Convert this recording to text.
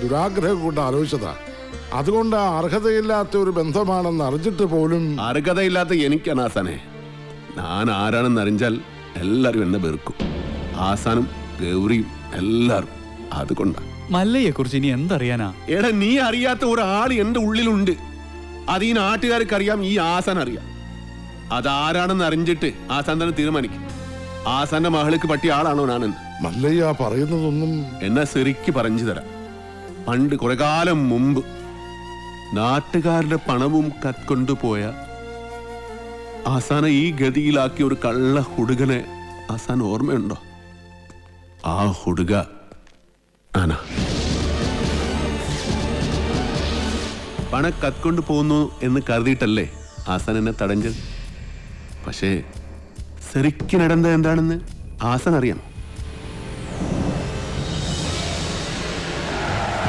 ദുരാഗ്രഹം കൊണ്ട് ആലോചിച്ചതാ. അതുകൊണ്ട് അർഹതയില്ലാത്ത ഒരു ബന്ധമാണെന്ന് അറിഞ്ഞിട്ട് പോലും. അർഹതയില്ലാത്ത എനിക്കാണ് ആസാനെ. ഞാൻ ആരാണെന്ന് അറിഞ്ഞാൽ എല്ലാരും എന്നെ വെറുക്കും. ആസാനും ഗൗരിയും എല്ലാരും. അതുകൊണ്ടാ. മല്ലയെ കുറിച്ച് ഇനി എന്തറിയാനാ? എടാ, നീ അറിയാത്ത ഒരാൾ എന്റെ ഉള്ളിലുണ്ട്. അത് ഈ നാട്ടുകാർക്ക് അറിയാം, ഈ ആസാൻ അറിയാം. അതാരാണെന്ന് അറിഞ്ഞിട്ട് ആസാൻ തന്നെ തീരുമാനിക്കും. ആസാന്റെ മകൾക്ക് പറ്റിയ ആളാണോ ഞാനെന്ന്. മല്ലയ്യ പറയുന്നതൊന്നും എന്നാ ശരിക്ക് പറഞ്ഞു തരാം. പണ്ട് കുറെ കാലം മുമ്പ് നാട്ടുകാരുടെ പണവും കത്കൊണ്ടുപോയ ആസാനെ ഈ ഗതിയിലാക്കിയ ഒരു കള്ള ഹുടുകനെ ആസാൻ ഓർമ്മയുണ്ടോ? ആ ഹുടുക ആന. പണം കത്കൊണ്ടു പോകുന്നു എന്ന് കരുതിയിട്ടല്ലേ ആസാൻ എന്നെ തടഞ്ഞത്. പക്ഷേ ശരിക്കും നടന്നത് എന്താണെന്ന് ആസാൻ അറിയാം.